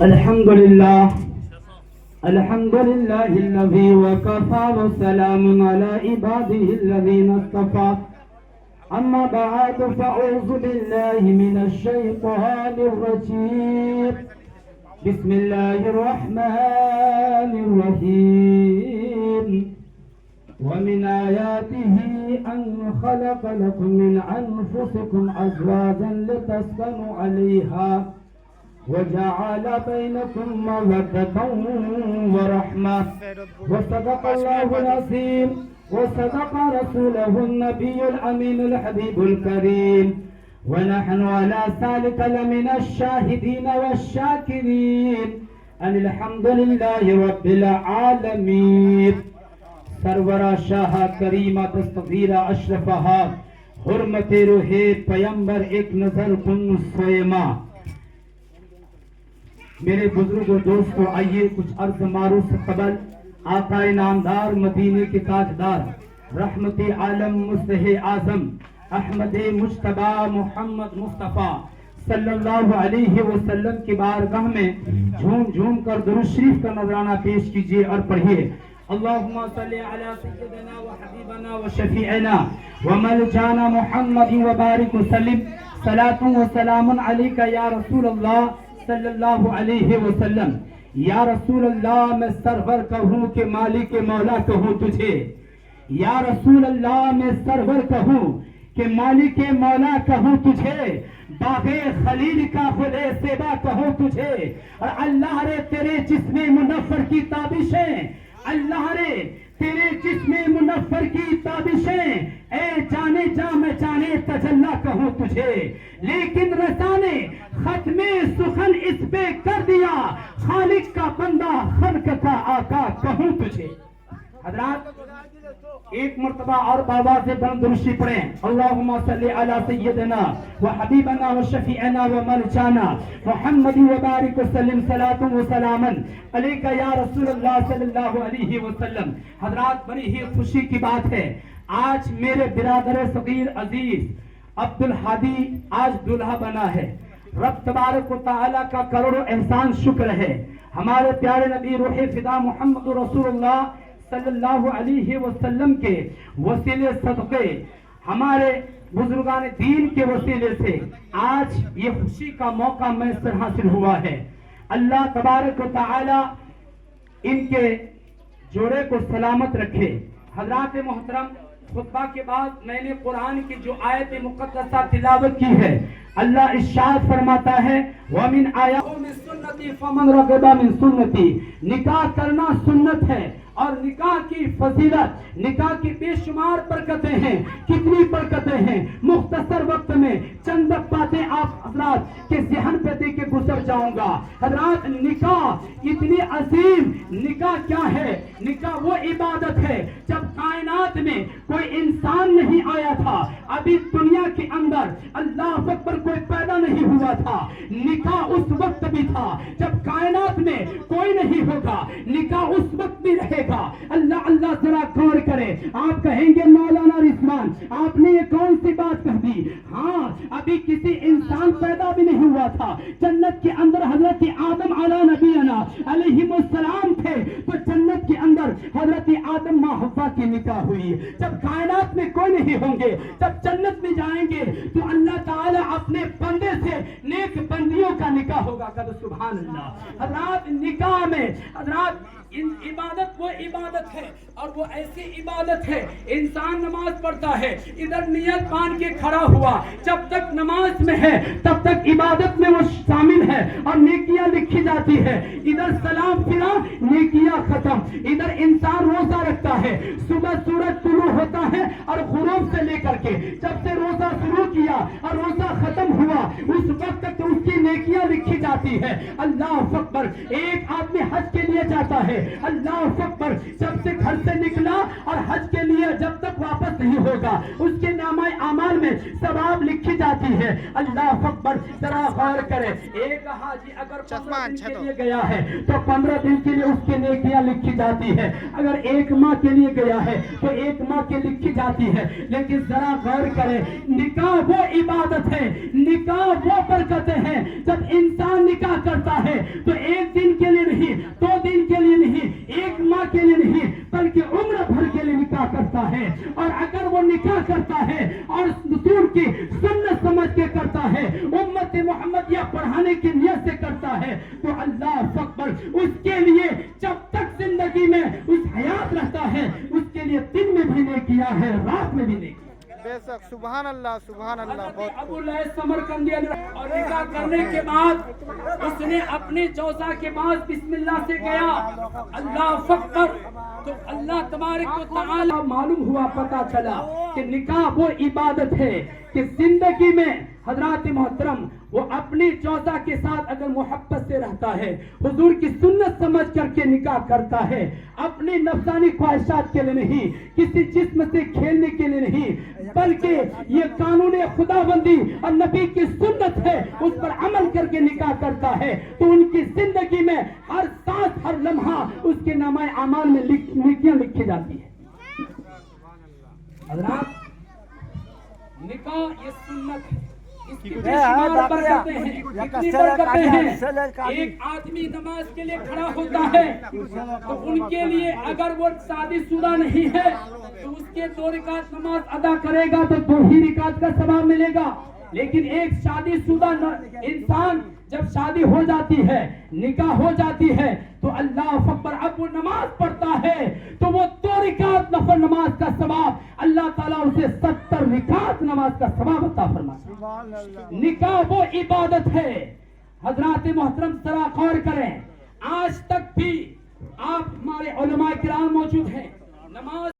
الحمد لله الذي وكفى وسلام على عباده الذين اصطفى أما بعد فأعوذ بالله من الشيطان الرجيم بسم الله الرحمن الرحيم ومن آياته أن خلق لكم من أنفسكم أزواجا لتسكنوا عليها وجعل بينكم مودة ورحمة وصدق الله العظيم وصدق رسوله النبي الأمين الحبيب الكريم ونحن على ذلك لمن الشاهدين والشاكرين أن الحمد لله رب العالمين سرورہ شاہ کریمہ دستگیرہ اشرفہا حرمت روح پیمبر ایک نظر کن سویما. میرے بزرگ و دوستو، آئیے کچھ عرض معروف سے قبل آقا نامدار مدینے کے تاجدار رحمت عالم مصلح اعظم احمد مجتبی محمد مصطفیٰ صلی اللہ علیہ وسلم کی بارگاہ میں جھوم جھوم کر درود شریف کا نذرانہ پیش کیجئے اور پڑھیے. اللہم صلی علی سیدنا و حبیبنا و شفیعنا و ملجانا محمد و بارک وسلم صلاة و سلام علیکہ یا رسول اللہ صلی اللہ علیہ وسلم. یا رسول اللہ میں سرور کہوں کہ مالک مولا کہوں تجھے. یا رسول اللہ میں سرور کہوں کہ مالک مولا کہوں تجھے. باغ خلیل کا خلے سیبا کہوں تجھے. اور اللہ رے تیرے جسم منفر کی تابشیں، اللہ رے تیرے جسم منفر کی تابشیں، اے جانے جا میں جانے تجلا کہوں تجھے. لیکن رسا نے ختم سخن اس پہ کر دیا، خالق کا بندہ خلق کا آقا کہوں تجھے. حضرات ایک مرتبہ اور بابا سے بلند درشی پڑھیں. اللہم صلی علی سیدنا و حبیبنا و شفیعنا و ملجانا محمد و بارک وسلم صلاة و سلاما علیکہ یا رسول اللہ صلی اللہ علیہ وسلم. حضرات بڑی ہی خوشی کی بات ہے، آج میرے برادر صغیر عزیز عبدالحادی آج دلہا بنا ہے. رب تبارک و تعالی کا کروڑوں احسان شکر ہے. ہمارے پیارے نبی روح فدا محمد رسول اللہ صلی اللہ علیہ وسلم کے وسیلے صدقے، ہمارے بزرگان دین کے وسیلے سے آج یہ خوشی کا موقع میسر حاصل ہوا ہے. اللہ تبارک و تعالی ان کے جوڑے کو سلامت رکھے. حضرات محترم، خطبہ کے بعد میں نے قرآن کی جو آیت مقدسہ تلاوت کی ہے، اللہ ارشاد فرماتا ہے وَمِنْ آیَاتِ مِنْ سُنَّتِي فَمَنْ رَغِبَ مِنْ سُنَّتِي. نکاح کرنا سنت ہے اور نکاح کی فضیلت، نکاح کی بے شمار برکتیں ہیں. کتنی برکتیں ہیں، مختصر وقت میں چند باتیں آپ حضرات کے ذہن پہ دے کے گزر جاؤں گا. حضرات نکاح اتنی عظیم، نکاح کیا ہے؟ نکاح وہ عبادت ہے جب کائنات میں کوئی انسان نہیں آیا تھا، ابھی دنیا کے اندر اللہ اکبر کوئی پیدا نہیں ہوا تھا. نکاح اس وقت بھی تھا جب کائنات میں کوئی نہیں ہوگا، نکاح اس وقت بھی رہے گا. اللہ اللہ ذرا غور کرے. آپ کہیں گے مولانا رضوان آپ نے یہ کون سی بات کہہ دی؟ ہاں، ابھی کسی انسان پیدا بھی نہیں ہوا تھا. جنت کے اندر حضرت آدم علی نبینا علیہ السلام تھے، تو جنت کے اندر حضرت آدم ماں حوا کی نکاح ہوئی. جب کائنات میں کوئی نہیں ہوں گے، جب جنت میں جائیں گے تو اللہ تعالیٰ اپنے بندے سے نیک بندیوں کا نکاح ہوگا. کہو سبحان اللہ. حضرات نکاح میں حضرات عبادت وہ عبادت ہے اور وہ ایسی عبادت ہے، انسان نماز پڑھتا ہے، ادھر نیت باندھ کے کھڑا ہوا، جب تک نماز میں ہے تب تک عبادت میں وہ شامل ہے اور نیکیاں لکھی جاتی ہے. ادھر سلام پھرا، نیکیاں ختم. ادھر انسان روزہ رکھتا ہے، صبح سورج طلوع ہوتا ہے اور غروب سے لے کر کے جب سے روزہ شروع کیا اور روزہ ختم ہوا اس وقت تک اس کی نیکیاں لکھی جاتی ہے. اللہ اکبر. ایک آدمی حج کے لیے جاتا ہے، اللہ اکبر، جب سے گھر سے نکلا اور حج کے لیے جب تک واپس نہیں ہوگا اس کے نامہ اعمال میں ثواب لکھی جاتی ہے. اللہ اکبر. ذرا غور کرے، ایک حاجی اگر 15 دن کے لیے گیا ہے تو 15 دن کے لیے اس کی نیکیاں لکھی جاتی ہے. اگر ایک ماہ کے لیے گیا ہے تو ایک ماہ کی لکھی جاتی ہے. لیکن ذرا غور کرے، نکاح وہ عبادت ہے، نکاح وہ برکتیں ہیں. جب انسان نکاح کرتا ہے تو کے لیے نہیں بلکہ عمر بھر کے لیے نکاح کرتا ہے. اور اگر وہ نکاح کرتا ہے اور رسول کی سنت سمجھ کے کرتا ہے, امت محمدیہ پڑھانے کی نیت سے کرتا ہے, تو اللہ اکبر, اس کے لیے جب تک زندگی میں اس حیات رہتا ہے اس کے لیے دن میں بھی نہیں کیا ہے, رات میں بھی نہیں کیا. بے شک, سبحان اللہ سبحان اللہ. بہت ابو لہب سمرقندی اور نکاح کرنے کے بعد اس نے اپنے جوزہ کے بعد بسم اللہ سے گیا, اللہ اکبر, تو اللہ تبارک و تعالی معلوم ہوا, پتا چلا کہ نکاح وہ عبادت ہے کہ زندگی میں حضرات محترم وہ اپنی جوزہ کے ساتھ اگر محبت سے رہتا ہے, حضور کی سنت سمجھ کر کے نکاح کرتا ہے, اپنی نفسانی خواہشات کے لیے نہیں, کسی جسم سے کھیلنے کے لیے نہیں, بلکہ یہ قانون خدا بندی اور نبی کی سنت ہے, اس پر عمل کر کے نکاح کرتا ہے, تو ان کی زندگی میں ہر سانس ہر لمحہ اس کے نامہ اعمال میں نیکیاں لکھی جاتی ہے. حضرات, نکاح یہ سنت ہے, اس کی بے شمار برکتیں ہیں. کتنی برکتیں ہیں. ایک آدمی نماز کے لیے کھڑا ہوتا ہے تو ان کے لیے اگر وہ شادی شدہ نہیں ہے تو اس کے 2 رکعت نماز ادا کرے گا تو 2 ہی رکعت کا ثواب ملے گا. لیکن ایک شادی شدہ انسان جب شادی ہو جاتی ہے, نکاح ہو جاتی ہے, تو اللہ اکبر, اب وہ نماز پڑھتا ہے تو وہ 2 رکعت نفل نماز کا ثواب اللہ تعالیٰ اسے 70 رکعت نماز کا ثواب عطا فرماتا ہے. نکاح وہ عبادت ہے. حضرات محترم ذرا غور کریں, آج تک بھی آپ ہمارے علماء کرام موجود ہیں, نماز